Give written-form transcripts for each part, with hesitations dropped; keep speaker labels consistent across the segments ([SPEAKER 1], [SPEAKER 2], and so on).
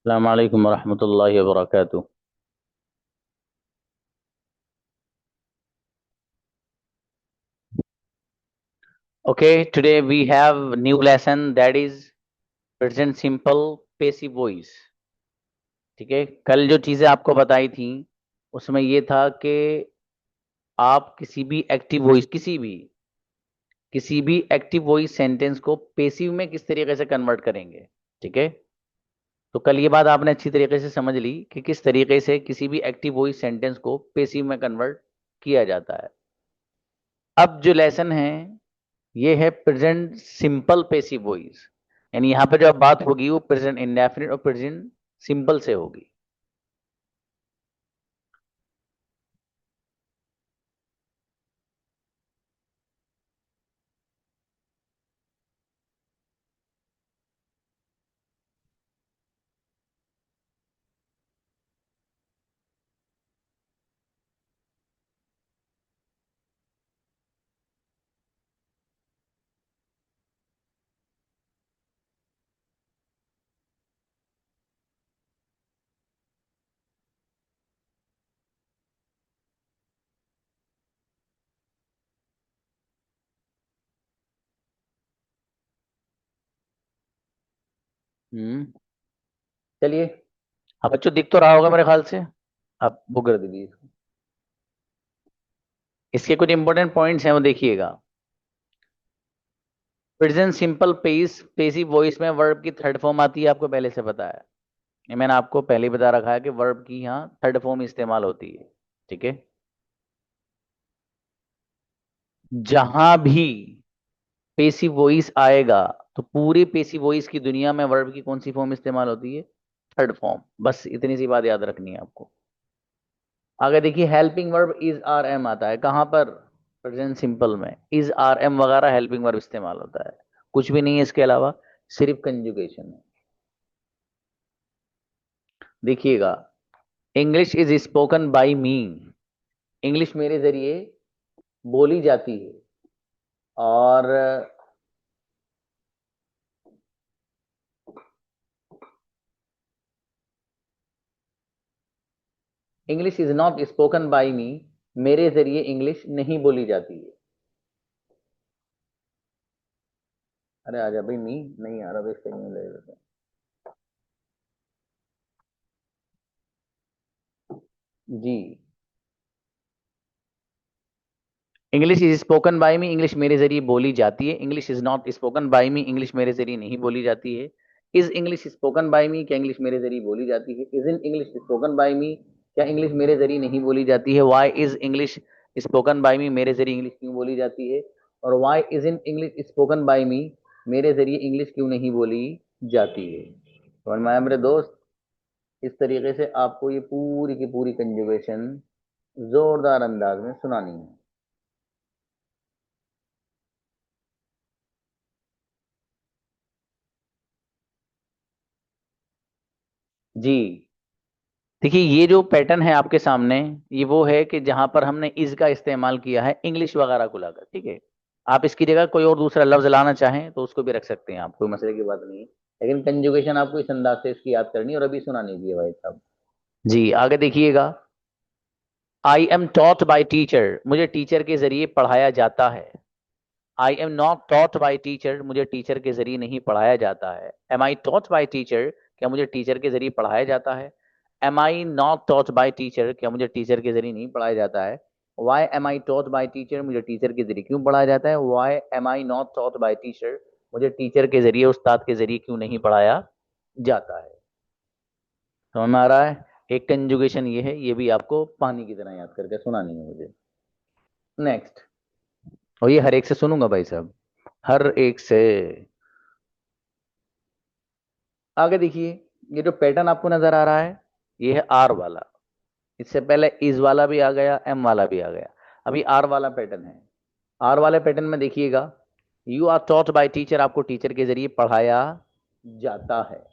[SPEAKER 1] अस्सलाम वालेकुम वरहमतुल्लाहि वबरकातुह। Okay, today we have new lesson that is present simple passive voice। ठीक है, कल जो चीजें आपको बताई थी उसमें ये था कि आप किसी भी एक्टिव वॉइस सेंटेंस को पेसिव में किस तरीके से कन्वर्ट करेंगे। ठीक है, तो कल ये बात आपने अच्छी तरीके से समझ ली कि किस तरीके से किसी भी एक्टिव वॉइस सेंटेंस को पेसिव में कन्वर्ट किया जाता है। अब जो लेसन है ये है प्रेजेंट सिंपल पेसिव वॉइस, यानी यहां पे जो अब बात होगी वो प्रेजेंट इंडेफिनिट और प्रेजेंट सिंपल से होगी। हम्म, चलिए। अब बच्चों दिख तो रहा होगा मेरे ख्याल से। आप वो कर दीजिए इसको। इसके कुछ इंपॉर्टेंट पॉइंट्स हैं वो देखिएगा। प्रेजेंट सिंपल पेसिव वॉइस में वर्ब की थर्ड फॉर्म आती है, आपको पहले से पता है। ये मैंने आपको पहले ही बता रखा है कि वर्ब की यहाँ थर्ड फॉर्म इस्तेमाल होती है। ठीक है, जहां भी पेसिव वॉइस आएगा तो पूरी पेसिव वॉइस की दुनिया में वर्ब की कौन सी फॉर्म इस्तेमाल होती है? Third form. बस इतनी सी बात याद रखनी है आपको। आगे देखिए, helping verb is are am आता है कहां पर? प्रेजेंट सिंपल में इज आर एम वगैरह हेल्पिंग वर्ब इस्तेमाल होता है। कुछ भी नहीं है इसके अलावा, सिर्फ कंजुगेशन है। देखिएगा, English is spoken by me. English मेरे जरिए बोली जाती है। और English is not spoken by me, मेरे जरिए इंग्लिश नहीं बोली जाती है। अरे आजा भाई, मी नहीं आ रहा तो इसका यूं ले लेते हैं जी। English is spoken by me, English मेरे जरिए बोली जाती है। English is not spoken by me, English मेरे जरिए नहीं बोली जाती है। Is English spoken by me, क्या इंग्लिश मेरे जरिए बोली जाती है? Is in English spoken by me, क्या इंग्लिश मेरे जरिए नहीं बोली जाती है? Why is English spoken by me, मेरे जरिए इंग्लिश क्यों बोली जाती है? और Y is in English spoken by me, मेरे जरिए इंग्लिश क्यों नहीं बोली जाती है? समझ में आया मेरे दोस्त? इस तरीके से आपको ये पूरी की पूरी कंजुगेशन जोरदार अंदाज में सुनानी है। जी, देखिए ये जो पैटर्न है आपके सामने, ये वो है कि जहां पर हमने इज का इस्तेमाल किया है इंग्लिश वगैरह को लाकर। ठीक है, आप इसकी जगह कोई और दूसरा लफ्ज लाना चाहें तो उसको भी रख सकते हैं आप, कोई मसले की बात नहीं है। लेकिन कंजुगेशन आपको इस अंदाज से इसकी याद करनी है और अभी सुनानी भी है भाई साहब। जी, आगे देखिएगा। I am taught by teacher, मुझे टीचर के जरिए पढ़ाया जाता है। I am not taught by teacher, मुझे टीचर के जरिए नहीं पढ़ाया जाता है। Am I taught by teacher, क्या मुझे टीचर के जरिए पढ़ाया जाता है? Am I not taught by teacher, क्या मुझे टीचर के जरिए नहीं पढ़ाया जाता है? Why am I taught by teacher, मुझे टीचर के जरिए क्यों पढ़ाया जाता है? Why am I not taught by teacher, मुझे टीचर के जरिए उस्ताद के जरिए क्यों नहीं पढ़ाया जाता है? समझ में आ रहा है? एक कंजुगेशन ये है, ये भी आपको पानी की तरह याद करके सुनानी है मुझे। नेक्स्ट, और ये हर एक से सुनूंगा भाई साहब, हर एक से। आगे देखिए, ये जो पैटर्न आपको नजर आ रहा है ये है आर वाला। इससे पहले इज वाला भी आ गया, एम वाला भी आ गया। अभी आर वाला पैटर्न है। आर वाले पैटर्न में देखिएगा, you are taught by teacher, आपको टीचर के जरिए पढ़ाया जाता है।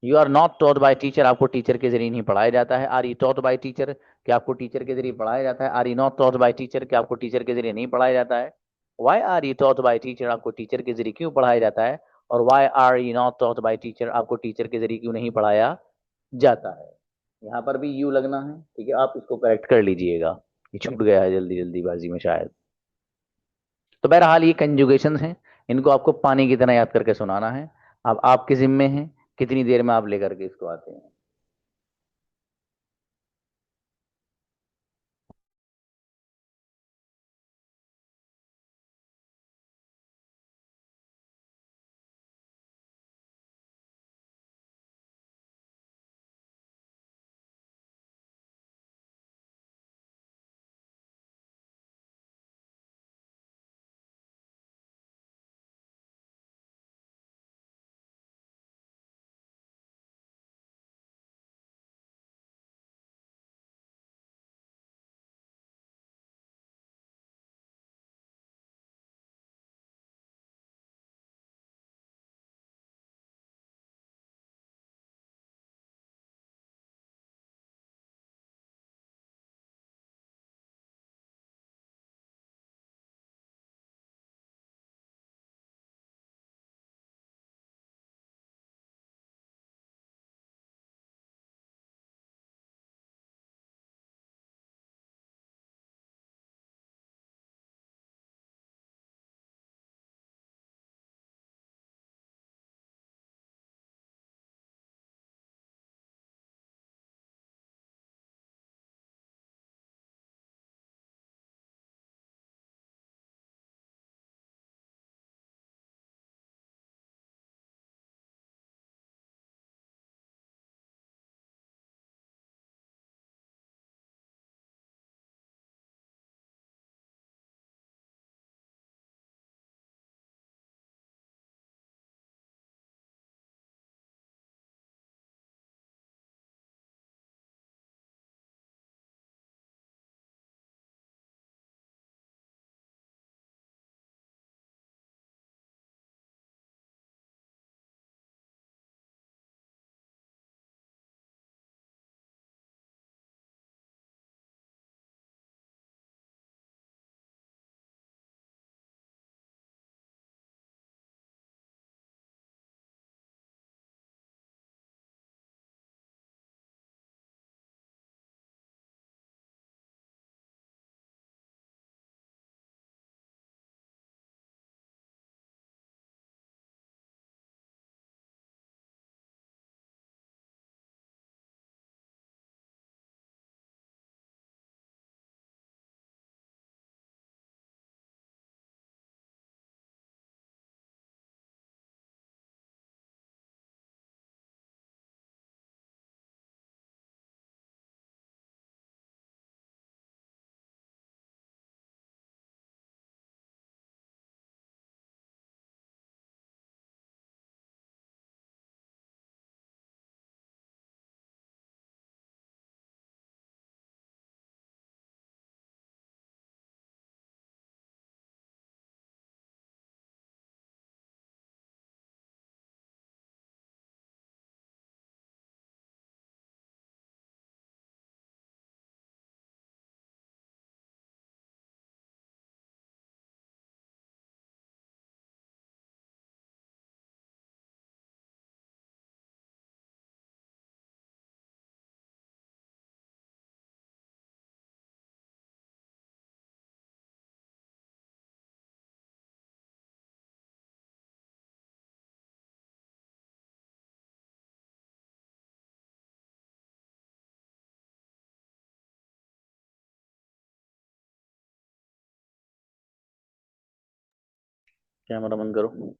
[SPEAKER 1] You are not taught by teacher, आपको टीचर के जरिए नहीं पढ़ाया जाता है। Are you taught by teacher, क्या आपको टीचर के जरिए पढ़ाया जाता है? Are you not taught by teacher, क्या आपको टीचर के जरिए नहीं पढ़ाया जाता है? Why are you taught by teacher, आपको टीचर के जरिए क्यों पढ़ाया जाता है? और why are you not taught by teacher, आपको टीचर के जरिए क्यों नहीं पढ़ाया जाता है। यहाँ पर भी यू लगना है, ठीक है, आप इसको करेक्ट कर लीजिएगा। ये छूट गया है जल्दी जल्दीबाजी में शायद। तो बहरहाल ये कंजुगेशन हैं, इनको आपको पानी की तरह याद करके सुनाना है। अब आपके जिम्मे हैं कितनी देर में आप लेकर के इसको आते हैं। कैमरा बंद करो।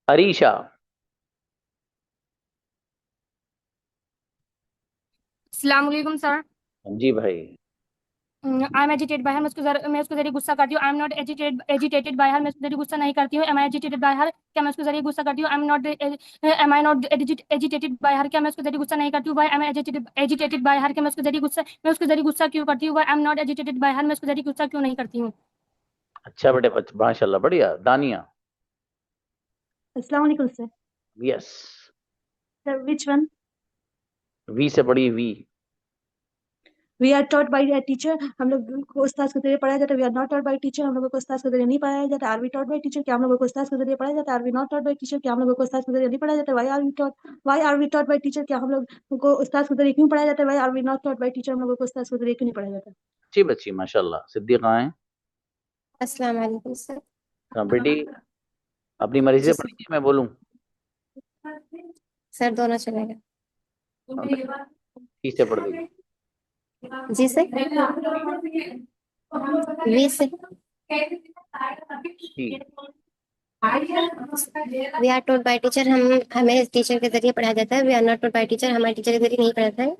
[SPEAKER 1] अरीशा।
[SPEAKER 2] अस्सलाम वालेकुम सर।
[SPEAKER 1] जी भाई।
[SPEAKER 2] I am agitated by her, मैं उसके जरिए गुस्सा करती हूँ। I am not agitated by her, मैं उसके जरिए गुस्सा नहीं करती हूँ। Am I agitated by her, क्या मैं उसके जरिए गुस्सा करती हूँ? Am I not agitated by her, क्या मैं उसके जरिए गुस्सा नहीं करती हूँ? Why am I agitated by her, क्या मैं उसके जरिए गुस्सा क्यों करती हूँ? Why M not agitated by her, मैं उसके जरिए गुस्सा क्यों नहीं करती हूँ?
[SPEAKER 1] अच्छा बेटे, माशाल्लाह, बढ़िया। दानिया।
[SPEAKER 3] अस्सलाम वालेकुम sir.
[SPEAKER 1] Yes.
[SPEAKER 3] Sir which one?
[SPEAKER 1] We से पढ़ी, we.
[SPEAKER 3] We are taught by a teacher, हम लोग को उस्ताद के जरिए पढ़ाया जाता है। We are not taught by teacher, हम लोगों को उस्ताद के जरिए नहीं पढ़ाया जाता। Are we taught by teacher, क्या हम लोगों को उस्ताद के जरिए पढ़ाया जाता है? Are we not taught by teacher, क्या हम लोगों को उस्ताद के जरिए नहीं पढ़ाया जाता? Why are we taught by teacher, क्या हम लोग को उस्ताद के जरिए क्यों पढ़ाया जाता है? Why are we not taught by teacher, हम लोगों को उस्ताद के जरिए क्यों नहीं पढ़ाया जाता?
[SPEAKER 1] अच्छी बच्ची, माशाल्लाह। सिद्दीक़ा है।
[SPEAKER 4] अस्सलाम वालेकुम सर।
[SPEAKER 1] हाँ बेटी, अपनी मर्जी से
[SPEAKER 4] जी सर।
[SPEAKER 1] पढ़ीजिए, मैं बोलूँ?
[SPEAKER 4] सर दोनों चलेगा।
[SPEAKER 1] हाँ, ठीक से पढ़ दीजिए।
[SPEAKER 4] जी सर। We say.
[SPEAKER 1] जी।
[SPEAKER 4] We are told by teacher, हमें टीचर के जरिए पढ़ाया जाता है। We are not told by teacher, हमारे टीचर के जरिए नहीं पढ़ाता है।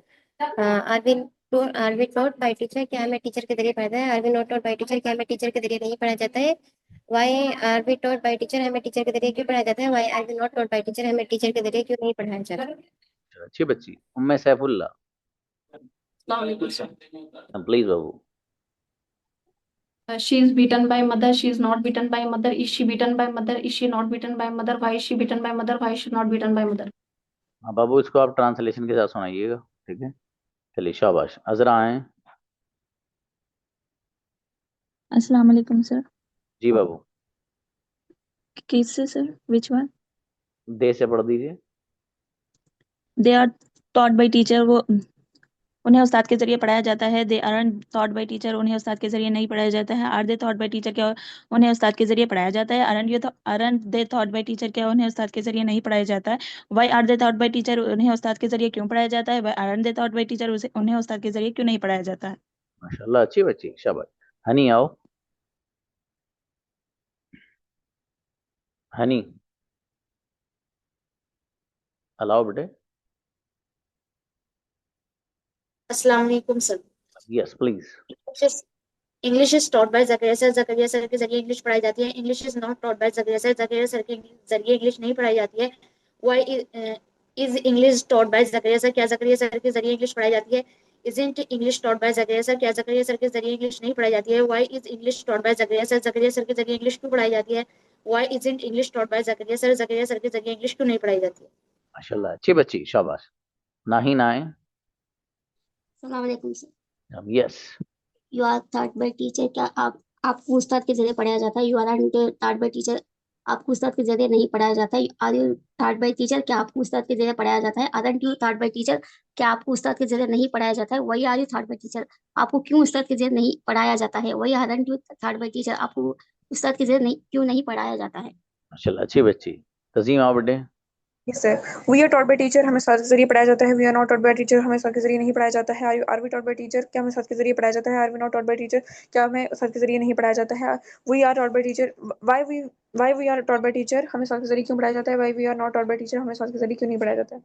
[SPEAKER 4] Are we told by teacher, क्या हमें टीचर के जरिए पढ़ाता है? Are we not told by teacher, क्या हमें टीचर के जरिए नहीं पढ़ाया जाता है? Why are we told by teacher, हमें टीचर के जरिए क्यों पढ़ाया जाता है? Why are we not told by teacher, हमें टीचर के जरिए क्यों नहीं पढ़ाया जाता?
[SPEAKER 1] अच्छी बच्ची, उम्मे सैफुल्ला। प्लीज बाबू।
[SPEAKER 5] She is beaten by mother. She is not beaten by mother. Is she beaten by mother? Is she not beaten by mother? Why is she beaten by mother? Why is she not beaten by mother?
[SPEAKER 1] हाँ बाबू, इसको आप translation के साथ सुनाइएगा, ठीक है? चलिए, शाबाश। अजरा आए।
[SPEAKER 6] अस्सलाम वालेकुम सर।
[SPEAKER 1] जी बाबू।
[SPEAKER 6] किससे सर? Which one?
[SPEAKER 1] दे से पढ़ दीजिए।
[SPEAKER 6] They are taught by teacher, वो उन्हें उस्ताद के जरिए पढ़ाया जाता है। They aren't taught by teacher, उन्हें उस्ताद के जरिए नहीं पढ़ाया जाता है। Are they taught by teacher, क्या उन्हें उस्ताद के जरिए पढ़ाया जाता है? Aren't they taught by teacher, क्या उन्हें उस्ताद के जरिए नहीं पढ़ाया जाता है? Why are they taught by teacher, उन्हें उस्ताद के जरिए क्यों पढ़ाया जाता है? Why aren't they taught by teacher, उन्हें उस्ताद के जरिए क्यों नहीं पढ़ाया जाता है?
[SPEAKER 1] माशाल्लाह, अच्छी बच्ची, शाबाश। हनी आओ। हनी, अलाओ बेटे।
[SPEAKER 7] अस्सलाम वालेकुम sir.
[SPEAKER 1] Yes please.
[SPEAKER 7] English is taught by Zechariah sir, Zakaria sir के जरिए इंग्लिश पढ़ाई जाती है। English is not taught by Zechariah sir, Zakaria sir के जरिए इंग्लिश नहीं पढ़ाई जाती है। Why is English taught by Zechariah sir, क्या जकरिया सर के जरिए इंग्लिश पढ़ाई जाती है? Isn't English taught by Zechariah sir, क्या जकरिया सर के जरिए इंग्लिश नहीं पढ़ाई जाती है? Why is English taught by Zechariah sir, Zakaria sir के जरिए इंग्लिश क्यों पढ़ाई जाती है? Why isn't English taught by Zechariah sir, Zakaria sir के जरिए इंग्लिश क्यों नहीं पढ़ाई जाती है?
[SPEAKER 1] माशाल्लाह, अच्छी बच्ची, शाबाश। नाहीन आए।
[SPEAKER 8] अस्सलाम वालेकुम sir.
[SPEAKER 1] Yes.
[SPEAKER 8] You are taught by teacher, क्या आपको उस्ताद के जरिए पढ़ाया जाता है? You are taught by teacher, आपको उस्ताद के जरिए नहीं पढ़ाया जाता है। Are you taught by teacher, क्या आपको उस्ताद के जरिए पढ़ाया जाता है? Aren't you taught by teacher, क्या आपको उस्ताद के जरिए नहीं पढ़ाया जाता है? Why are you taught by teacher, आपको क्यों उस्ताद के जरिए नहीं पढ़ाया जाता है? वही aren't you taught by teacher, आपको उस्ताद के जरिए नहीं क्यों नहीं पढ़ाया जाता है?
[SPEAKER 1] माशाल्लाह, अच्छी बच्ची। तजीम आओ बेटे।
[SPEAKER 9] Yes sir. We are taught by teacher, हमें साथ के जरिए पढ़ाया जाता है। We are not taught by teacher, हमें साथ के जरिए नहीं पढ़ाया जाता है। Are we taught by teacher, क्या हमें साथ के जरिए पढ़ाया जाता है? Are we not taught by teacher, क्या हमें साथ के जरिए नहीं पढ़ाया जाता है? We are taught by teacher, why we are taught by teacher, हमें साथ के जरिए क्यों पढ़ाया जाता है? Why we are not taught by teacher, हमें साथ के जरिए क्यों नहीं पढ़ाया जाता है?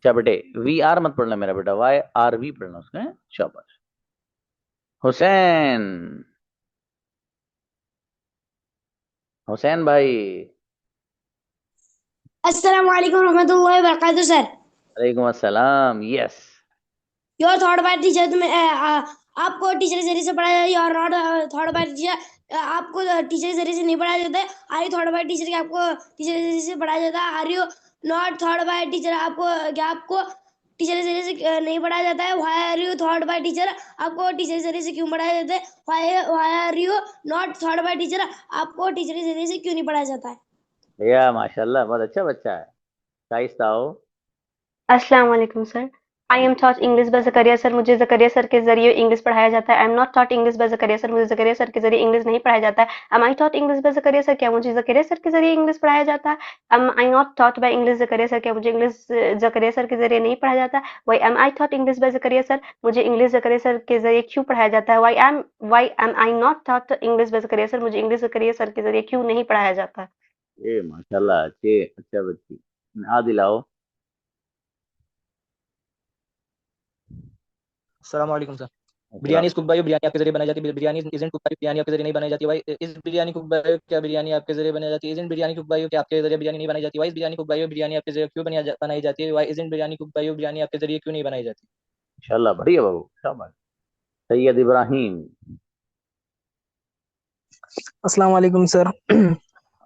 [SPEAKER 1] क्या बेटे, वी आर मत पढ़ना मेरा बेटा, वाई आर वी पढ़ना उसका, है? शाबाश। हुसैन, हुसैन भाई।
[SPEAKER 10] अस्सलाम वालेकुम रहमतुल्लाहि व बरकातहू सर।
[SPEAKER 1] वालेकुम अस्सलाम। Yes.
[SPEAKER 10] You're thought by teacher, आपको टीचर के जरिए से पढ़ाया जाता है। You're not thought by teacher, आपको टीचर के जरिए से नहीं पढ़ाया जाता है। Are you thought by teacher, क्या आपको टीचर के जरिए से पढ़ाया जाता है? Are you not thought by teacher, आपको टीचर के जरिए से नहीं पढ़ाया जाता है? Why are you thought by teacher, आपको टीचर के जरिए से क्यों पढ़ाया जाता है? Why are you not thought by teacher, आपको टीचर के जरिए से क्यों नहीं पढ़ाया जाता है?
[SPEAKER 1] भैया माशाल्लाह, बहुत अच्छा बच्चा है। शाइस्ता हो।
[SPEAKER 11] अस्सलाम वालेकुम sir. I am taught English by Zakaria sir, मुझे ज़करिया सर के ज़रिए इंग्लिश पढ़ाया जाता है। I am not taught English by Zakaria sir, मुझे ज़करिया सर के ज़रिए इंग्लिश नहीं पढ़ाया जाता है। Am I taught English by Zakaria sir, क्या मुझे ज़करिया सर के ज़रिए इंग्लिश पढ़ाया जाता है? Am I not taught by English Zakaria sir, क्या मुझे इंग्लिश ज़करिया सर के ज़रिए नहीं पढ़ाया जाता? Why am I taught English by Zakaria sir, मुझे इंग्लिश ज़करिया सर के ज़रिए क्यों पढ़ाया जाता है? Why am I not taught English by Zakaria sir, मुझे इंग्लिश ज़करिया सर के ज़रिए क्यों नहीं पढ़ाया जाता है?
[SPEAKER 1] ये माशाल्लाह, अच्छे, अच्छा बच्ची। आदिल आओ।
[SPEAKER 12] अस्सलाम वालेकुम sir. Biryani is cook by you, biryani आपके जरिए बनाई जाती है। Biryani isn't cook by you, biryani आपके जरिए नहीं बनाई जाती। Why is biryani cook by you, क्या बिरयानी आपके जरिए बनाई जाती है। Isn't biryani cook by you, क्या आपके जरिए बिरयानी नहीं बनाई जाती। Why is biryani cook by you, biryani आपके जरिए क्यों बनाई जाती है। Why isn't biryani cook by you, biryani आपके जरिए क्यों नहीं बनाई जाती।
[SPEAKER 1] माशाल्लाह, बढ़िया बाबू, शाबाश। सैयद इब्राहिम।
[SPEAKER 13] अस्सलाम वालेकुम sir.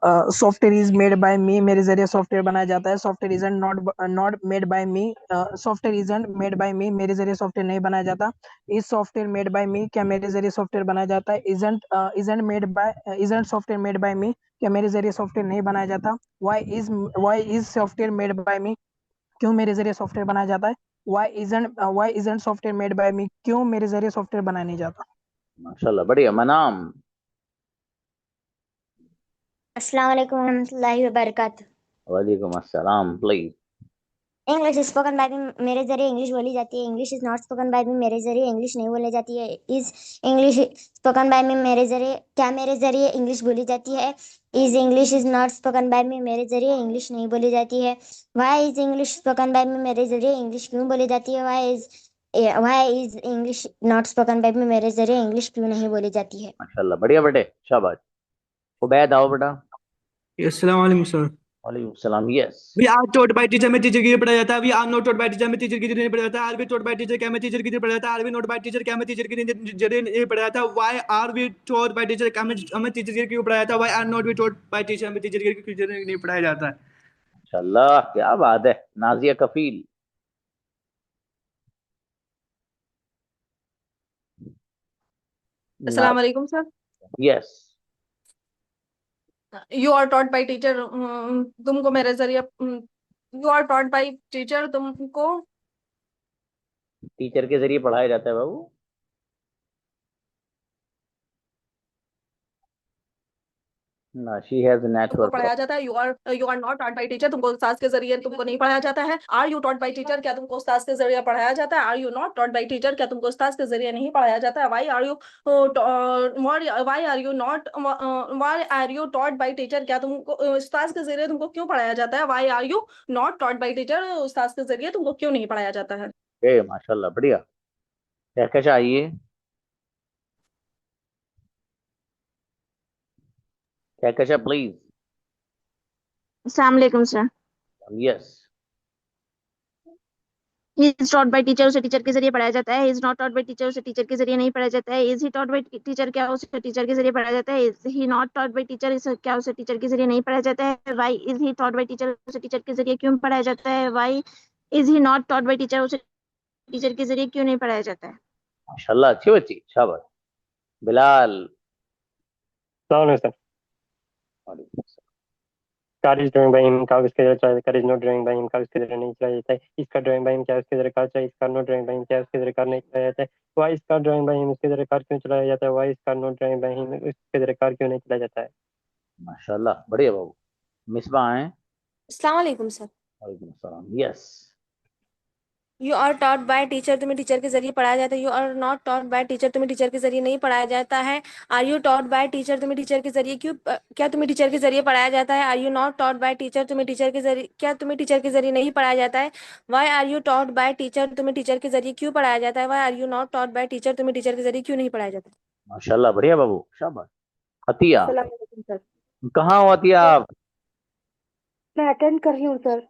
[SPEAKER 13] Software is made by me, मेरे जरिए सॉफ्टवेयर बनाया जाता है। Software is not made by me, software isn't made by me, मेरे जरिए सॉफ्टवेयर नहीं बनाया जाता। Is software made by me, क्या मेरे जरिए सॉफ्टवेयर बनाया जाता है। Isn't software made by me, क्या मेरे जरिए सॉफ्टवेयर नहीं बनाया जाता। Why is software made by me, क्यों मेरे जरिए सॉफ्टवेयर बनाया जाता है। Why isn't software made by me, क्यों मेरे जरिए सॉफ्टवेयर बनाया नहीं जाता।
[SPEAKER 1] माशाल्लाह, बढ़िया। मनाम।
[SPEAKER 14] अस्सलाम वालेकुम रहमतुल्लाहि व बरकातहू।
[SPEAKER 1] वालेकुम अस्सलाम, please.
[SPEAKER 14] English spoken by me, मेरे जरिए इंग्लिश बोली जाती है। English is not spoken by me, मेरे जरिए इंग्लिश नहीं बोली जाती है। Is English spoken by me, मेरे जरिए, क्या मेरे जरिए इंग्लिश बोली जाती है। Is English is not spoken by me, मेरे जरिए इंग्लिश नहीं बोली जाती है। Why is English spoken by me, मेरे जरिए इंग्लिश क्यों बोली जाती है। Why is English not spoken by me, मेरे जरिए इंग्लिश क्यों नहीं बोली जाती है।
[SPEAKER 1] माशाल्लाह, बढ़िया बेटे, शाबाश। उबैद आओ बेटा।
[SPEAKER 15] अस्सलाम वालेकुम सर।
[SPEAKER 1] वालेकुम सलाम। Yes.
[SPEAKER 15] We are taught by teacher में टीचर के लिए पढ़ाया जाता है। We are not taught by teacher में टीचर के लिए नहीं पढ़ाया जाता है। Are we taught by teacher क्या में टीचर के लिए पढ़ाया जाता है। Are we not by teacher क्या में टीचर के जरिए नहीं पढ़ाया जाता है। Why are we taught by teacher क्या हमें टीचर के क्यों पढ़ाया जाता है। Why are not we taught by teacher हमें टीचर के जरिए नहीं पढ़ाया जाता है।
[SPEAKER 1] माशाल्लाह, क्या बात है। नाजिया कफील।
[SPEAKER 5] अस्सलाम वालेकुम sir.
[SPEAKER 1] Yes.
[SPEAKER 5] You are taught by teacher, तुमको मेरे जरिए, you are taught by teacher, तुमको
[SPEAKER 1] टीचर के जरिए पढ़ाया जाता है बाबू। ना, शी हैज
[SPEAKER 5] तुमको
[SPEAKER 1] नेटवर्क।
[SPEAKER 5] पढ़ाया जाता है। You are not taught by teacher, तुमको उस्ताद के जरिए तुमको नहीं पढ़ाया जाता है। Are you taught by teacher, क्या तुमको उस्ताद के जरिए पढ़ाया जाता है। Are you not taught by teacher, क्या तुमको उस्ताद के जरिए नहीं पढ़ाया जाता है। Why are you taught by teacher, क्या तुमको उस्ताद के जरिए तुमको क्यों पढ़ाया जाता है। Why are you not taught by teacher, उस्ताद के जरिए तुमको क्यों नहीं पढ़ाया जाता है।
[SPEAKER 1] माशाल्लाह, बढ़िया। क्या क्या चाहिए। क्या क्या, प्लीज।
[SPEAKER 6] अस्सलाम वालेकुम sir.
[SPEAKER 1] Yes.
[SPEAKER 6] He is taught by teacher, उसे टीचर के जरिए पढ़ाया जाता है। Is not taught by teacher, उसे टीचर के जरिए नहीं पढ़ाया जाता है। Is he taught by teacher, क्या उसे टीचर के जरिए पढ़ाया जाता है। Is he not taught by teacher, क्या उसे टीचर के जरिए नहीं पढ़ाया जाता है। Why is he taught by teacher, उसे टीचर के जरिए क्यों पढ़ाया जाता है। Why is he not taught by teacher, उसे टीचर के जरिए क्यों नहीं पढ़ाया जाता है।
[SPEAKER 1] माशाल्लाह, अच्छी बच्ची, शाबाश। Bilal.
[SPEAKER 16] Sir. Car is drawing by him, car उसके जरिए चलाया car is not drawing by him, car उसके जरिए नहीं चलाया जाता है। इसका ड्राइंग बाय हिम, क्या उसके जरिए कार चलाया। इसका नॉट ड्राइंग बाय हिम, क्या उसके जरिए कार नहीं चलाया जाता है। वाई इसका ड्राइंग बाय हिम, उसके जरिए कार क्यों चलाया जाता है। वाई इसका नॉट ड्राइंग बाय हिम, उसके जरिए कार क्यों नहीं चलाया जाता है।
[SPEAKER 1] माशाल्लाह, बढ़िया बाबू। मिसबा हैं।
[SPEAKER 17] अस्सलाम वालेकुम सर।
[SPEAKER 1] वालेकुम सलाम। Yes.
[SPEAKER 17] You are taught by teacher, तुम्हें टीचर के जरिए पढ़ाया जाता है। You are not taught by teacher, तुम्हें टीचर के जरिए नहीं पढ़ाया जाता है। Are you taught by teacher, तुम्हें टीचर के जरिए क्या तुम्हें टीचर के जरिए पढ़ाया जाता है। Are you not taught by teacher, तुम्हें टीचर के जरिए, क्या तुम्हें टीचर के जरिए नहीं पढ़ाया जाता है। Why are you taught by teacher, तुम्हें टीचर के जरिए क्यों पढ़ाया जाता है। Why are you not taught by teacher, तुम्हें टीचर के जरिए क्यों नहीं पढ़ाया जाता।
[SPEAKER 1] माशाल्लाह, बढ़िया बाबू, शाबाश। अतिया।
[SPEAKER 17] अस्सलाम वालेकुम सर।
[SPEAKER 1] कहाँ हो अतिया आप।
[SPEAKER 17] मैं अटेंड कर रही हूँ सर।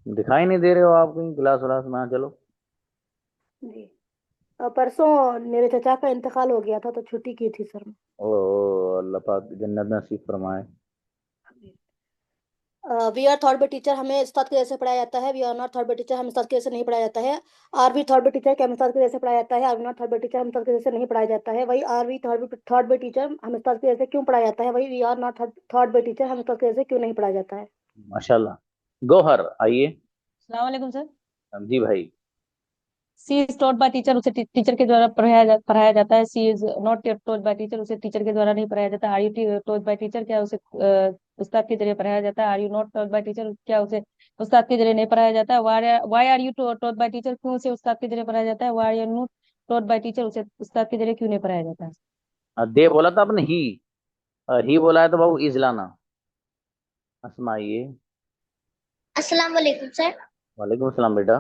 [SPEAKER 1] दिखाई नहीं दे रहे हो आप, कहीं क्लास व्लास में। चलो।
[SPEAKER 17] जी, परसों मेरे चचा का इंतकाल हो गया था तो छुट्टी की थी सर।
[SPEAKER 1] ओ, अल्लाह पाक जन्नत नसीब फरमाए।
[SPEAKER 17] We are thought by teacher, हमें उस्ताद के जैसे पढ़ाया जाता है। We are not thought by teacher, हमें उस्ताद के जैसे नहीं पढ़ाया जाता है। Are we thought by teacher, क्या हमें उस्ताद के जैसे पढ़ाया जाता है। Are we not thought by teacher, हमें उस्ताद के जैसे नहीं पढ़ाया जाता है। Why are we thought by teacher, हमें उस्ताद के जैसे क्यों पढ़ाया जाता है। Why we are not thought by teacher, हमें उस्ताद के जैसे क्यों नहीं पढ़ाया जाता है।
[SPEAKER 1] माशाल्लाह। गोहर आइए।
[SPEAKER 18] अस्सलाम वालेकुम सर।
[SPEAKER 1] जी भाई।
[SPEAKER 18] She is taught by teacher, उसे टीचर के द्वारा पढ़ाया जाता है। She is not taught by teacher, उसे टीचर के द्वारा नहीं पढ़ाया जाता। Are you taught by teacher, क्या उसे उस्ताद के जरिए पढ़ाया जाता है। Are you not taught by teacher, क्या उसे उस्ताद के जरिए नहीं पढ़ाया जाता है। Why are you taught by teacher, क्यों उसे उस्ताद के जरिए पढ़ाया जाता है। Why are not taught by teacher, उसे उस्ताद के जरिए क्यों नहीं पढ़ाया जाता है।
[SPEAKER 1] दे बोला था आपने ही बोला है तो बाबू इज लाना। अस्मा आइए।
[SPEAKER 14] अस्सलाम वालेकुम सर।
[SPEAKER 1] वालेकुम सलाम बेटा।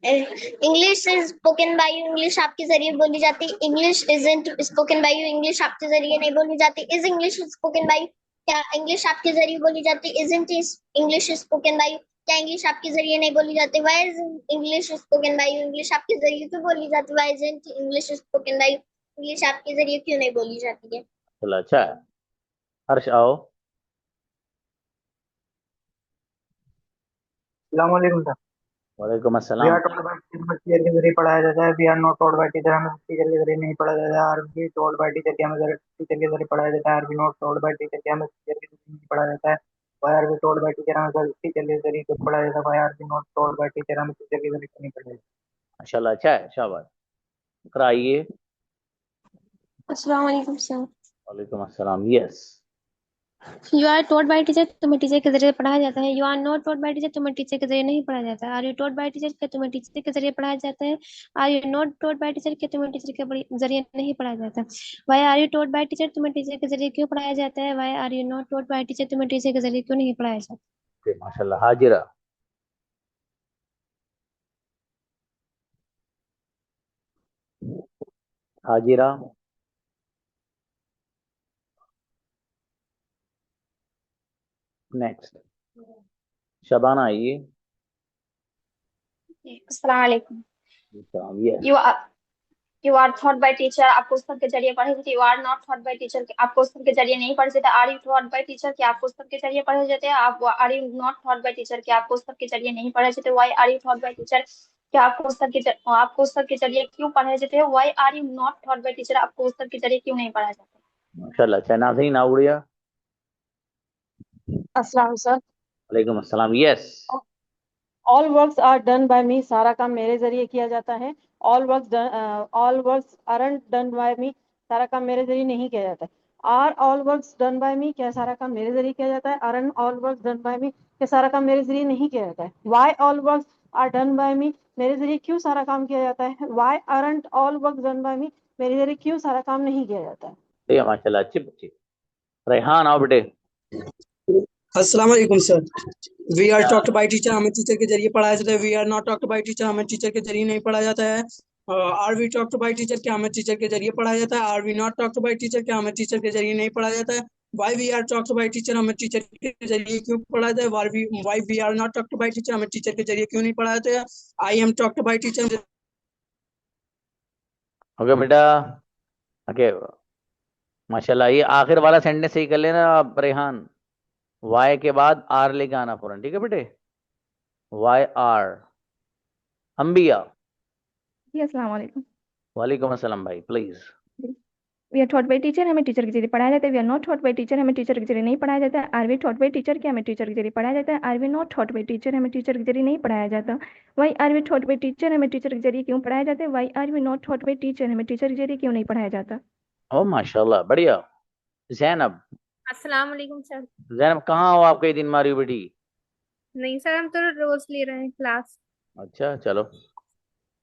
[SPEAKER 14] English is spoken bye you, English आपके जरिए बोली जाती है। English isn't spoken by you, English आपके जरिए नहीं बोली जाती। Is English spoken bye you, क्या इंग्लिश आपके जरिए बोली जाती है। Isn't English spoken bye you, क्या इंग्लिश आपके जरिए नहीं बोली जाती। Why is English spoken bye you, English आपके जरिए क्यों बोली जाती है। Why isn't English spoken bye you, English आपके जरिए क्यों नहीं बोली जाती है।
[SPEAKER 1] चलो अच्छा है। हर्ष आओ।
[SPEAKER 13] अस्सलामुअलैकुम सर।
[SPEAKER 1] वालेकुम
[SPEAKER 13] वी
[SPEAKER 1] अस्सलाम।
[SPEAKER 13] आर टॉल्ड बाय टीचर के जरिए पढ़ाया जाता है। We are not told by teacher, हमें टीचर के जरिए नहीं पढ़ाया जाता है। Are we told by teacher के हमें टीचर के जरिए पढ़ाया जाता है। Are we not told by teacher के हमें टीचर के जरिए नहीं पढ़ाया जाता है। Why are we told by teacher, हमें टीचर के जरिए क्यों पढ़ाया जाता है। Why are we not told by teacher, हमें टीचर के जरिए क्यों नहीं पढ़ाया जाता।
[SPEAKER 1] माशाल्लाह अच्छा है, शाबाश। कराइए।
[SPEAKER 2] अस्सलाम वालेकुम सर।
[SPEAKER 1] वालेकुम अस्सलाम। Yes.
[SPEAKER 2] You are taught by teacher, तुम्हें टीचर के जरिए पढ़ाया जाता है। You are not taught by teacher, तुम्हें टीचर के जरिए नहीं पढ़ाया जाता है। Are you taught by teacher, क्या तुम्हें टीचर के जरिए पढ़ाया जाता है। Are you not taught by teacher, क्या तुम्हें टीचर के जरिए नहीं पढ़ाया जाता। Why are you taught by teacher, तुम्हें टीचर के जरिए क्यों पढ़ाया जाता है। Why are you not taught by teacher, तुम्हें टीचर के जरिए क्यों नहीं पढ़ाया जाता।
[SPEAKER 1] ओके माशाल्लाह। हाजिरा। हाजिरा। नेक्स्ट शबाना आइए।
[SPEAKER 19] अस्सलाम वालेकुम।
[SPEAKER 1] Yes.
[SPEAKER 19] You are thought by teacher, आपको पुस्तक के जरिए पढ़े जाते। You are not thought by teacher, आप पुस्तक के जरिए नहीं पढ़े जाते। Are you thought by teacher, क्या आप पुस्तक के जरिए पढ़े जाते हैं। आप are you not thought by teacher, क्या आप पुस्तक के जरिए नहीं पढ़े जाते। Why are you thought by teacher, क्या आप पुस्तक के जरिए क्यों पढ़े जाते हैं। Why are you not thought by teacher, आपको पुस्तक के जरिए क्यों नहीं पढ़ा जाता।
[SPEAKER 1] माशाल्लाह अच्छा। नाज़रीन नाउड़िया।
[SPEAKER 18] अस्सलाम सर।
[SPEAKER 1] वालेकुम अस्सलाम। Yes.
[SPEAKER 18] All works are done by me, सारा काम मेरे जरिए किया जाता है। All works aren't done by me, सारा काम मेरे जरिए नहीं किया जाता है। Are all works done by me, क्या सारा काम मेरे जरिए किया जाता है। Aren't all works done by me, क्या सारा काम मेरे जरिए नहीं किया जाता है। Why all works are done by me, मेरे जरिए क्यों सारा काम किया जाता है। Why aren't all works done by me, मेरे जरिए क्यों सारा काम नहीं किया जाता है।
[SPEAKER 1] ठीक है माशाल्लाह, अच्छी बच्ची। रेहान आओ बेटे।
[SPEAKER 13] अस्सलाम वालेकुम sir. We are talked by teacher, हमें टीचर के जरिए पढ़ाया जाता है। We are not talked by teacher, हमें टीचर के जरिए नहीं पढ़ाया जाता है। Are we talked by teacher, क्या हमें टीचर के जरिए पढ़ाया जाता है। Are we not talked by teacher, क्या हमें टीचर के जरिए नहीं पढ़ाया जाता है। Why we are talked by teacher, हमें टीचर के जरिए क्यों पढ़ाया जाता है। Why we are not talked by teacher, हमें टीचर के जरिए क्यों नहीं पढ़ाया जाता है। I am talked by teacher.
[SPEAKER 1] Okay बेटा। ओके माशाल्लाह। ये आखिर वाला सेंटेंस सही कर लेना आप रेहान। वाई के बाद आर लेके आना फौरन, ठीक है बेटे। Why are. अंबिया।
[SPEAKER 20] जी अस्सलाम वालेकुम।
[SPEAKER 1] वालेकुम अस्सलाम भाई, please.
[SPEAKER 20] We are taught by teacher, हमें टीचर के जरिए पढ़ाया जाता है। We are not taught by teacher, हमें टीचर के जरिए नहीं पढ़ाया जाता है। Are we taught by teacher, क्या हमें टीचर के जरिए पढ़ाया जाता है। Are we not taught by teacher, हमें टीचर के जरिए नहीं पढ़ाया जाता। Why are we taught by teacher, हमें टीचर के जरिए क्यों पढ़ाया जाता है। Why are we not taught by teacher, हमें टीचर के जरिए क्यों नहीं पढ़ाया जाता।
[SPEAKER 1] ओ माशाल्लाह बढ़िया। जैनब।
[SPEAKER 21] अस्सलाम वालेकुम सर।
[SPEAKER 1] जैनब कहाँ हो आप, कई दिन मारी हो बेटी।
[SPEAKER 21] नहीं सर, हम तो रोज ले रहे हैं क्लास।
[SPEAKER 1] अच्छा चलो।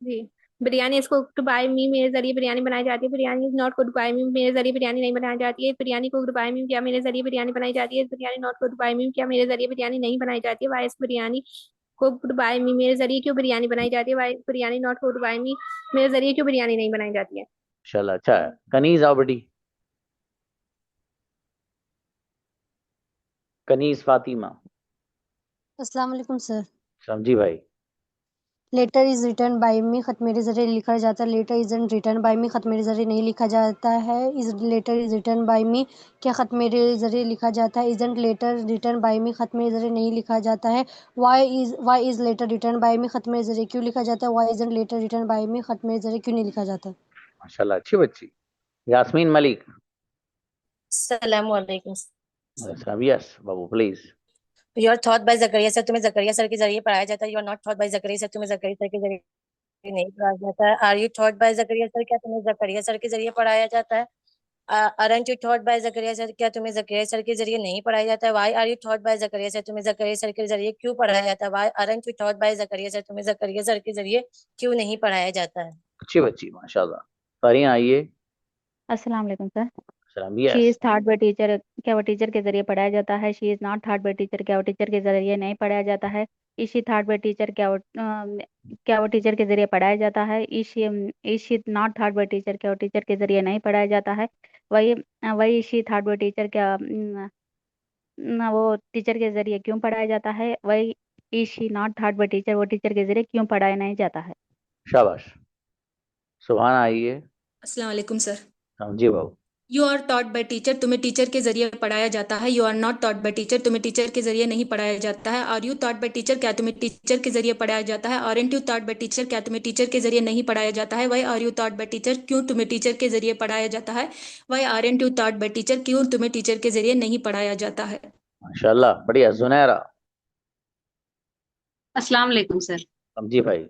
[SPEAKER 21] जी। Biryani is cooked by me, मेरे जरिए बिरयानी बनाई जाती है। Biryani is not cooked by me, मेरे जरिए बिरयानी नहीं बनाई जाती है। बिरयानी कुक्ड बाय मी, क्या मेरे जरिए बिरयानी बनाई जाती है। Biryani not cooked by me, क्या मेरे जरिए बिरयानी नहीं बनाई जाती है। Why is biryani cooked by me, मेरे जरिए क्यों बिरयानी बनाई जाती है। Why is biryani not cooked by me, मेरे जरिए क्यों बिरयानी नहीं बनाई जाती है।
[SPEAKER 1] माशाल्लाह अच्छा है। कनीज आओ बेटी। कनीज फातिमा।
[SPEAKER 22] अस्सलाम वालेकुम सर।
[SPEAKER 1] समझी भाई।
[SPEAKER 22] Letter is written by me, खत मेरे जरिए लिखा जाता है। Letter is written by me, खत मेरे जरिए नहीं लिखा जाता है। Is letter is written by me, क्या खत मेरे जरिए लिखा जाता है। Isn't letter written by me, खत मेरे जरिए नहीं लिखा जाता है। Why is letter written by me, खत मेरे जरिए क्यों लिखा जाता है। Why isn't letter written by me, खत मेरे जरिए क्यों नहीं लिखा जाता।
[SPEAKER 1] माशाल्लाह अच्छी बच्ची। यास्मीन मलिक।
[SPEAKER 23] अस्सलाम वालेकुम।
[SPEAKER 1] यस बाबू please.
[SPEAKER 23] You are thought by Zechariah sir, तुम्हें जकरिया सर के जरिए पढ़ाया जाता है। You are not thought by Zechariah sir, तुम्हें जकरिया सर के जरिए नहीं पढ़ाया जाता है। Are you thought by Zechariah sir, क्या तुम्हें जकरिया सर के जरिए पढ़ाया जाता है। Aren't you thought by Zechariah sir, क्या तुम्हें जकरिया सर के जरिए नहीं पढ़ाया जाता है। Why are you thought by Zechariah sir, तुम्हें जकरिया सर के जरिए क्यों पढ़ाया जाता है। Why aren't you thought by Zechariah sir, तुम्हें जकरिया सर के जरिए क्यों नहीं पढ़ाया जाता है।
[SPEAKER 1] अच्छी बच्ची माशाल्लाह। फरिया आइए।
[SPEAKER 20] अस्सलाम वालेकुम सर।
[SPEAKER 1] सलाम
[SPEAKER 3] she
[SPEAKER 1] yes
[SPEAKER 3] is thought by teacher, क्या वो टीचर के जरिए पढ़ाया जाता है? She is not thought by teacher, क्या वो टीचर के जरिए नहीं पढ़ाया जाता है? Is she thought by teacher, क्या वो टीचर के जरिए पढ़ाया जाता है? Is she not thought by teacher, क्या वो टीचर के जरिए नहीं पढ़ाया जाता है? वही वही शी थॉट बाय टीचर, क्या वो टीचर के जरिए क्यों पढ़ाया जाता है? वही is she not thought by teacher, वो टीचर के जरिए क्यों पढ़ाया नहीं जाता है?
[SPEAKER 1] शाबाश। सुभान आइए।
[SPEAKER 4] अस्सलाम वालेकुम सर।
[SPEAKER 1] हाँ जी बाबू।
[SPEAKER 4] You are taught by teacher, तुम्हें टीचर के जरिए पढ़ाया जाता है। You are not taught by teacher, तुम्हें टीचर के जरिए नहीं पढ़ाया जाता है। Are you taught by teacher, क्या तुम्हें टीचर के जरिए पढ़ाया जाता है? Aren't you taught by teacher, क्या तुम्हें टीचर के जरिए नहीं पढ़ाया जाता है? Why are you taught by teacher, क्यों तुम्हें टीचर के जरिए पढ़ाया जाता है? Why aren't you taught by teacher, क्यों तुम्हें टीचर के जरिए नहीं पढ़ाया जाता है?
[SPEAKER 1] माशाल्लाह बढ़िया। जुनैरा।
[SPEAKER 7] अस्सलाम वालेकुम सर।
[SPEAKER 1] हाँ जी भाई।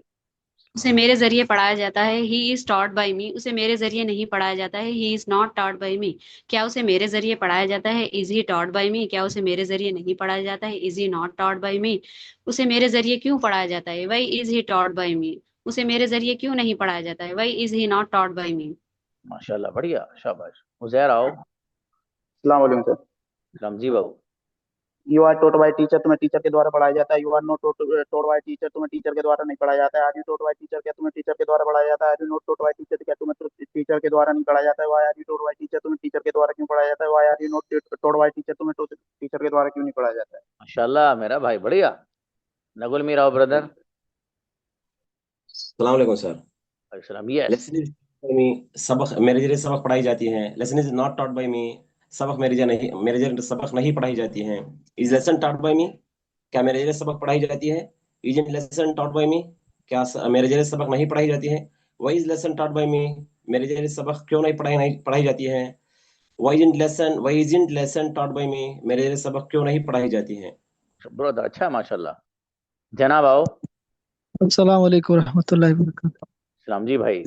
[SPEAKER 7] उसे मेरे जरिए पढ़ाया जाता है। He is taught by me, उसे मेरे जरिए नहीं पढ़ाया जाता है। He is not taught by me, क्या उसे मेरे जरिए पढ़ाया जाता है? Is he taught by me, क्या उसे मेरे जरिए नहीं पढ़ाया जाता है? Is he not taught by me, उसे मेरे जरिए क्यों पढ़ाया जाता है? Why is he taught by me, उसे मेरे जरिए क्यों नहीं पढ़ाया जाता है? Why is he not taught by me.
[SPEAKER 1] माशाल्लाह बढ़िया। शाबाश। उजैर आओ।
[SPEAKER 24] अस्सलाम वालेकुम सर।
[SPEAKER 1] राम जी बाबू।
[SPEAKER 24] You are taught by teacher, तुम्हें टीचर के द्वारा पढ़ाया जाता है। You are not taught by teacher, तुम्हें टीचर के द्वारा नहीं पढ़ाया जाता है। Are you taught by teacher, क्या तुम्हें टीचर के द्वारा पढ़ाया जाता है? Are you not taught by teacher, क्या तुम्हें टीचर के द्वारा नहीं पढ़ाया जाता है? Why are you taught by teacher, तुम्हें टीचर के द्वारा क्यों पढ़ाया जाता है? Why are you not taught by teacher, तुम्हें टीचर के द्वारा क्यों नहीं पढ़ाया जाता है?
[SPEAKER 1] माशाल्लाह मेरा भाई बढ़िया। नगुल मीरा आओ ब्रदर।
[SPEAKER 25] सलाम वालेकुम सर।
[SPEAKER 1] सलाम यस।
[SPEAKER 25] लेसन इज मी, सबक मेरे जरिए सबक पढ़ाई जाती हैं। Lesson is not taught by me, सबक मेरे जरिए सबक नहीं पढ़ाई जाती हैं। Is lesson taught by me, क्या मेरे जरिए सबक पढ़ाई जाती है? Is in lesson taught by me, क्या मेरे जरिए सबक नहीं पढ़ाई जाती है? Why is lesson taught by me, मेरे जरिए सबक क्यों नहीं पढ़ाई जाती है? Why is in lesson taught by me, मेरे जरिए सबक क्यों नहीं पढ़ाई जाती है?
[SPEAKER 1] ब्रदर अच्छा है माशाल्लाह। जनाब आओ।
[SPEAKER 26] अस्सलाम वालेकुम रहमतुल्लाहि व बरकातहू।
[SPEAKER 1] सलाम जी भाई।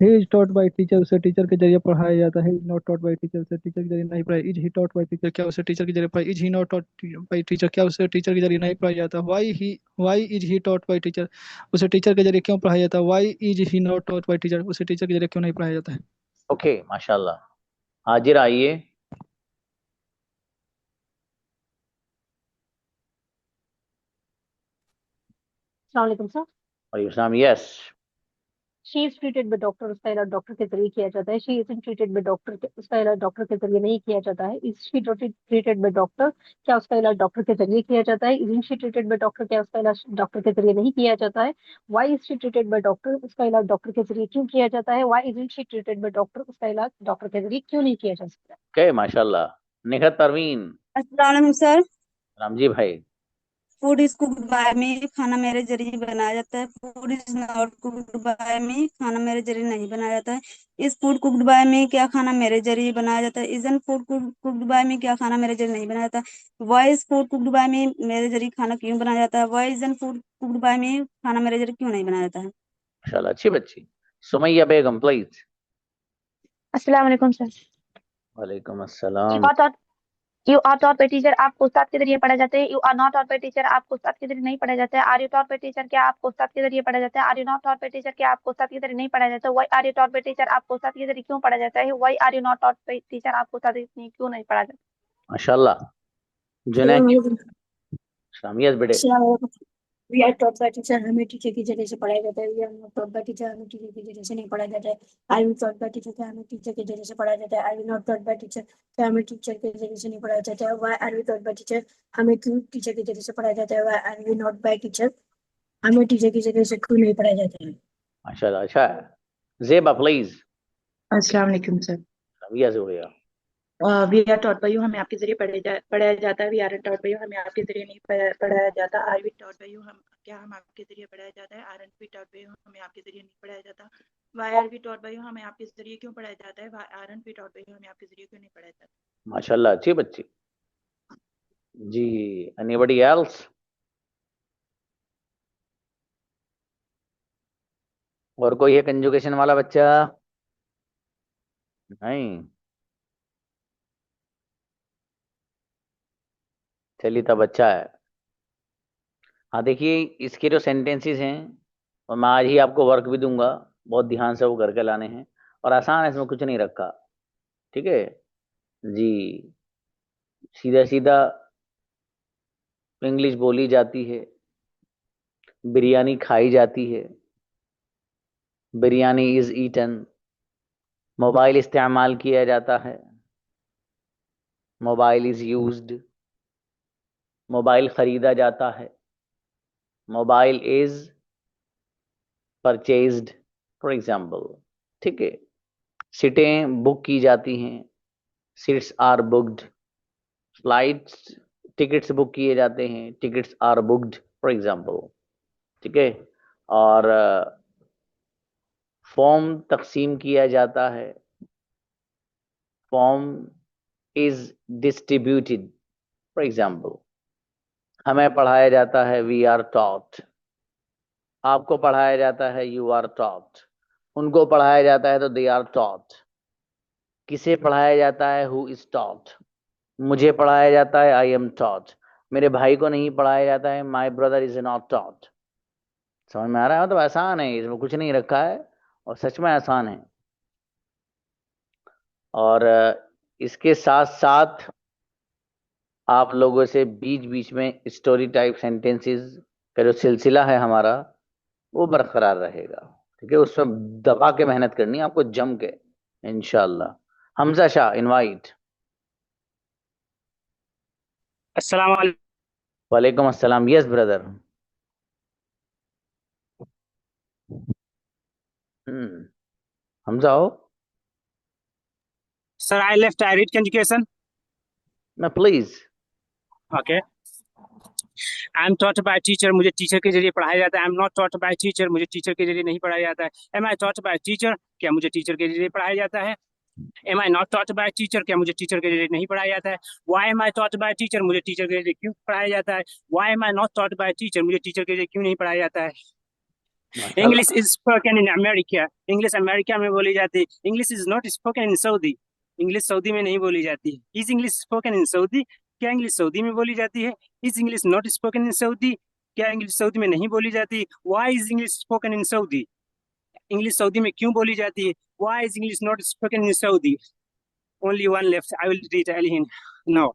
[SPEAKER 26] He is taught by teacher, उसे टीचर के जरिए पढ़ाया जाता है। Is not taught by teacher, उसे टीचर के जरिए नहीं पढ़ाया। Is he taught by teacher, क्या उसे टीचर के जरिए पढ़ाया? Is he not taught by teacher, क्या उसे टीचर के जरिए नहीं पढ़ाया जाता? Why is he taught by teacher, उसे टीचर के जरिए क्यों पढ़ाया जाता है? Why is he not taught by teacher, उसे टीचर के जरिए क्यों नहीं पढ़ाया जाता है?
[SPEAKER 1] ओके माशाल्लाह। हाजिर आइए।
[SPEAKER 27] अस्सलाम वालेकुम सर।
[SPEAKER 1] वालेकुम yes.
[SPEAKER 27] She is treated by doctor, उसका इलाज डॉक्टर के जरिए किया जाता है। She is treated by doctor, उसका इलाज डॉक्टर के जरिए नहीं किया जाता है। Is she treated by doctor, क्या उसका इलाज डॉक्टर के जरिए किया जाता है? Is she treated by doctor, क्या उसका इलाज डॉक्टर के जरिए नहीं किया जाता है? Why is she treated by doctor, उसका इलाज डॉक्टर के जरिए क्यों किया जाता है? Why is she treated by doctor, उसका इलाज डॉक्टर के जरिए क्यों नहीं किया जा सकता?
[SPEAKER 1] ओके माशाल्लाह। निखत परवीन।
[SPEAKER 28] अस्सलाम वालेकुम सर।
[SPEAKER 1] राम जी भाई।
[SPEAKER 28] Food is cooked by me, खाना मेरे जरिए बनाया जाता है। Food is not cooked by me, खाना मेरे जरिए नहीं बनाया जाता है। Is food cooked by me, क्या खाना मेरे जरिए बनाया जाता है? Isn't food cooked by me, क्या खाना मेरे जरिए नहीं बनाया जाता? Why is food cooked by me, मेरे जरिए खाना क्यों बनाया जाता है? Why isn't food cooked by me, खाना मेरे जरिए क्यों नहीं बनाया जाता है?
[SPEAKER 1] माशाल्लाह अच्छी बच्ची। सुमैया बेगम प्लीज।
[SPEAKER 2] अस्सलाम वालेकुम सर।
[SPEAKER 1] वालेकुम अस्सलाम।
[SPEAKER 2] You are taught by teacher, आपको उस्ताद के जरिए पढ़ा जाता है। You are not taught by teacher, आपको उस्ताद के जरिए नहीं पढ़ा जाता है। Are you taught by teacher, क्या आपको उस्ताद के जरिए पढ़ा जाता है? Are you not taught by teacher, क्या आपको उस्ताद के जरिए नहीं पढ़ा जाता है? Why are you taught by teacher, आपको उस्ताद के जरिए क्यों पढ़ा जाता है? Why are you not taught by teacher, आपको उस्ताद के जरिए क्यों नहीं पढ़ा जाता?
[SPEAKER 1] माशाल्लाह। जुनैद। शामियत बेटे।
[SPEAKER 27] We are taught by teacher, हमें टीचर के जरिए से पढ़ाया जाता है। We are not taught by teacher, हमें टीचर के जरिए से नहीं पढ़ाया जाता है। I you taught by teacher, क्या हमें टीचर के जरिए से पढ़ाया जाता है? I you not taught by teacher, क्या हमें टीचर के जरिए से नहीं पढ़ाया जाता है? Why are you taught by teacher, हमें क्यों टीचर के जरिए से पढ़ाया जाता है? Why are you not by teacher, हमें टीचर के जरिए से क्यों नहीं पढ़ाया जाता है?
[SPEAKER 1] माशाल्लाह अच्छा है। जेबा प्लीज।
[SPEAKER 29] अस्सलाम वालेकुम सर।
[SPEAKER 1] रबिया से हो गया।
[SPEAKER 29] We are taught by you, हमें आपके जरिए पढ़ाया जाता है। We are taught by you, हमें आपके जरिए नहीं पढ़ाया जाता। Are we taught by you, हम आपके जरिए पढ़ाया जाता है। Aren't we taught by you, हमें आपके जरिए नहीं पढ़ाया जाता। Why are we taught by you, हमें आपके जरिए क्यों पढ़ाया जाता है? Aren't we taught by you, हमें आपके जरिए क्यों नहीं पढ़ाया जाता?
[SPEAKER 1] माशाल्लाह अच्छी बच्ची जी। Anybody else? और कोई है कंजुगेशन वाला बच्चा? नहीं। चलिए तब अच्छा है। हाँ देखिए इसके जो सेंटेंसेस हैं और मैं आज ही आपको वर्क भी दूंगा, बहुत ध्यान से वो करके लाने हैं और आसान है, इसमें कुछ नहीं रखा। ठीक है जी। सीधा सीधा इंग्लिश बोली जाती है, बिरयानी खाई जाती है, बिरयानी इज ईटन। मोबाइल इस्तेमाल किया जाता है, मोबाइल इज यूज्ड। मोबाइल खरीदा जाता है, mobile is purchased for example. ठीक है। सीटें बुक की जाती हैं, seats are booked. Flights tickets book किए जाते हैं, tickets are booked for example. ठीक है। और फॉर्म तकसीम किया जाता है, form is distributed for example. हमें पढ़ाया जाता है, वी आर टॉट। आपको पढ़ाया जाता है, यू आर टॉट। उनको पढ़ाया जाता है तो दे आर टॉट। किसे पढ़ाया जाता है, हु इज टॉट। मुझे पढ़ाया जाता है, आई एम टॉट। मेरे भाई को नहीं पढ़ाया जाता है, my brother is not taught. समझ में आ रहा है? मतलब आसान है, इसमें कुछ नहीं रखा है और सच में आसान है। और इसके साथ साथ आप लोगों से बीच बीच में स्टोरी टाइप सेंटेंसेस का जो सिलसिला है हमारा, वो बरकरार रहेगा। ठीक है। उसमें दबा के मेहनत करनी है आपको, जम के, इंशाल्लाह। हमजा शाह, इनवाइट।
[SPEAKER 5] अस्सलाम वालेकुम।
[SPEAKER 1] वालेकुम अस्सलाम। Yes brother. हमजा हो
[SPEAKER 5] sir I left I read conjugation.
[SPEAKER 1] ना please.
[SPEAKER 5] Okay. I am taught by teacher, मुझे टीचर के जरिए पढ़ाया जाता है। I am not taught by teacher, मुझे टीचर के जरिए नहीं पढ़ाया जाता है। Am I taught by teacher, क्या मुझे टीचर के जरिए पढ़ाया जाता है। Am I not taught by teacher, क्या मुझे टीचर के जरिए नहीं पढ़ाया जाता है। Why am I taught by teacher, मुझे टीचर के जरिए क्यों पढ़ाया जाता है। Why am I not taught by teacher, मुझे टीचर के जरिए क्यों नहीं पढ़ाया जाता है। English is spoken in America, English America में बोली जाती है। English is not spoken in Saudi, English Saudi में नहीं बोली जाती है। Is English spoken in Saudi, क्या इंग्लिश सऊदी में बोली जाती है। Is English not spoken in Saudi, क्या इंग्लिश सऊदी में नहीं बोली जाती। Why is English spoken in Saudi, English Saudi में क्यों बोली जाती है। Why is English not spoken in Saudi. Only one left. I will retell him. No.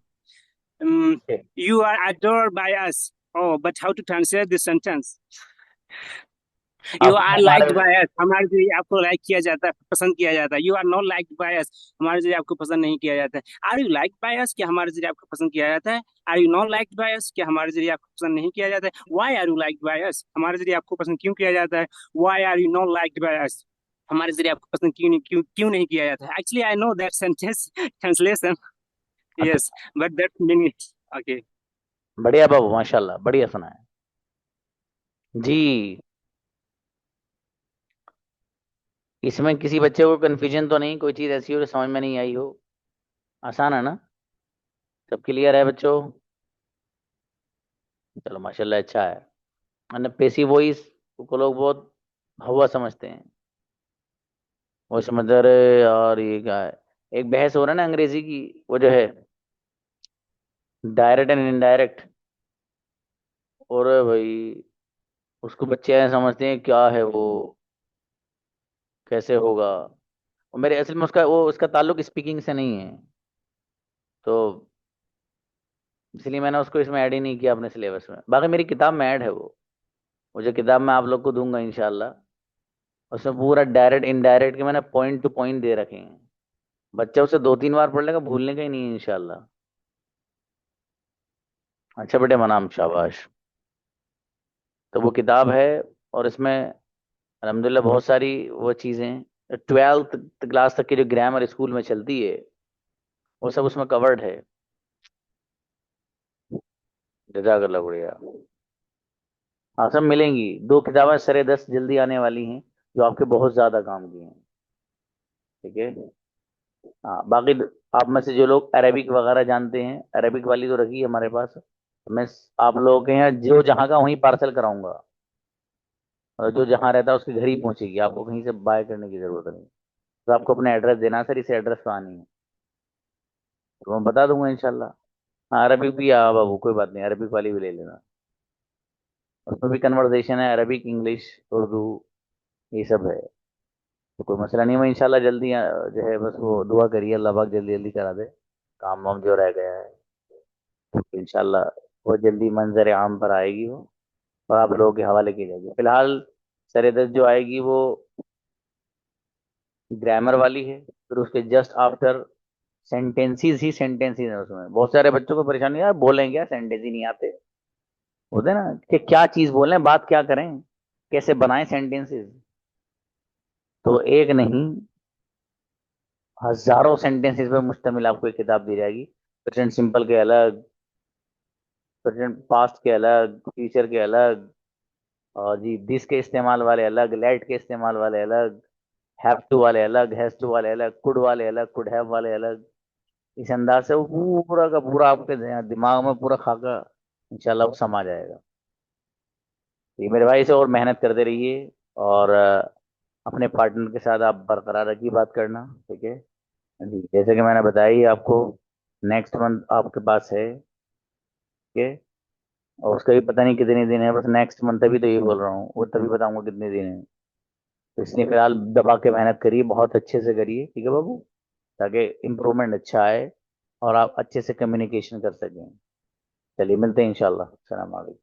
[SPEAKER 5] You are adored by us. Oh, but how to translate this sentence? You
[SPEAKER 1] आप
[SPEAKER 5] are liked by us. हमारे जरिए आपको like किया जाता है, पसंद किया जाता है। You are not liked by us. हमारे जरिए आपको पसंद नहीं किया जाता है। Are you liked by us? क्या हमारे जरिए आपको पसंद किया जाता है। Are you not liked by us? क्या हमारे जरिए आपको पसंद नहीं किया जाता है। Why are you liked by us? हमारे जरिए आपको पसंद क्यों किया जाता है। Why are you not liked by us? हमारे जरिए आपको पसंद क्यों नहीं किया जाता है। Actually, I know that sentence translation. Yes, but that meaning. Okay.
[SPEAKER 1] बढ़िया बाबू, माशाल्लाह, बढ़िया सुना है जी। इसमें किसी बच्चे को कंफ्यूजन तो नहीं, कोई चीज ऐसी हो जो समझ में नहीं आई हो। आसान है ना? सब क्लियर है बच्चों? चलो माशाल्लाह, अच्छा है। मैंने पेशी वॉइस को लोग बहुत हवा समझते हैं, वो समझ रहे। और ये क्या है, एक बहस हो रहा है ना अंग्रेजी की, वो जो है डायरेक्ट एंड इनडायरेक्ट। और भाई उसको बच्चे ऐसे समझते हैं क्या है वो, कैसे होगा। और मेरे असल में उसका ताल्लुक स्पीकिंग से नहीं है, तो इसलिए मैंने उसको इसमें ऐड ही नहीं किया अपने सिलेबस में। बाकी मेरी किताब में ऐड है वो जो किताब मैं आप लोग को दूंगा इंशाल्लाह, उसमें पूरा डायरेक्ट इनडायरेक्ट के मैंने पॉइंट टू पॉइंट दे रखे हैं। बच्चा उसे 2-3 बार पढ़ लेगा, भूलने का ही नहीं है इंशाल्लाह। अच्छा बेटे, मनाम, शाबाश। तो वो किताब है, और इसमें अल्हम्दुलिल्लाह बहुत सारी वो चीज़ें 12th क्लास तक की जो ग्रामर स्कूल में चलती है, वो सब उसमें कवर्ड है। जज़ाकल्लाह, बढ़िया। हाँ, सब मिलेंगी। 2 किताबें सरे 10 जल्दी आने वाली हैं, जो आपके बहुत ज़्यादा काम की हैं। ठीक है। हाँ, बाकी आप में से जो लोग अरेबिक वगैरह जानते हैं, अरेबिक वाली तो रखी है हमारे पास। मैं आप लोगों के यहाँ जो जहाँ का वहीं पार्सल कराऊंगा, और जो जहाँ रहता है उसके घर ही पहुंचेगी, आपको कहीं से बाय करने की जरूरत नहीं। तो आपको अपना एड्रेस देना है, सर इस एड्रेस पे आनी है, तो मैं बता दूंगा इंशाल्लाह। हाँ, अरबिक भी बाबू, कोई बात नहीं, अरबिक वाली भी ले लेना। उसमें भी कन्वर्सेशन है, अरबिक, इंग्लिश, उर्दू, ये सब है। तो कोई मसला नहीं है, मैं इंशाल्लाह जल्दी जो है बस वो दुआ करिए अल्लाह पाक जल्दी जल्दी करा दे काम वाम जो रह गया है। तो इंशाल्लाह बहुत जल्दी मंजर आम पर आएगी वो, और आप लोगों के हवाले की जाएगी। फिलहाल सरेदत जो आएगी वो ग्रामर वाली है, फिर उसके जस्ट आफ्टर सेंटेंसेस ही सेंटेंसेस है। उसमें बहुत सारे बच्चों को परेशानी है, बोलेंगे क्या, सेंटेंस ही नहीं आते होते ना, कि क्या चीज बोलें, बात क्या करें, कैसे बनाएं सेंटेंसेस। तो एक नहीं, हजारों सेंटेंसेस पे मुश्तमिल आपको एक किताब दी जाएगी। प्रेजेंट सिंपल के अलग, प्रेजेंट पास्ट के अलग, फ्यूचर के अलग, और जी दिस के इस्तेमाल वाले अलग, लेट के इस्तेमाल वाले अलग, हैव टू वाले अलग, हैज टू वाले अलग, कुड वाले अलग, कुड हैव वाले अलग। इस अंदाज से वो पूरा का पूरा आपके दिमाग में पूरा खाका इंशाल्लाह वो समा जाएगा। ये मेरे भाई से और मेहनत करते रहिए, और अपने पार्टनर के साथ आप बरकरार रखिए बात करना, ठीक है जी। जैसे कि मैंने बताई आपको, नेक्स्ट मंथ आपके पास है, ठीक है, और उसका भी पता नहीं कितने दिन है, बस नेक्स्ट मंथ अभी तो ये बोल रहा हूँ, वो तभी बताऊंगा कितने दिन है। तो इसलिए फिलहाल दबा के मेहनत करिए, बहुत अच्छे से करिए, ठीक है बाबू, ताकि इम्प्रूवमेंट अच्छा आए और आप अच्छे से कम्युनिकेशन कर सकें। चलिए मिलते हैं इंशाल्लाह। अस्सलाम वालेकुम।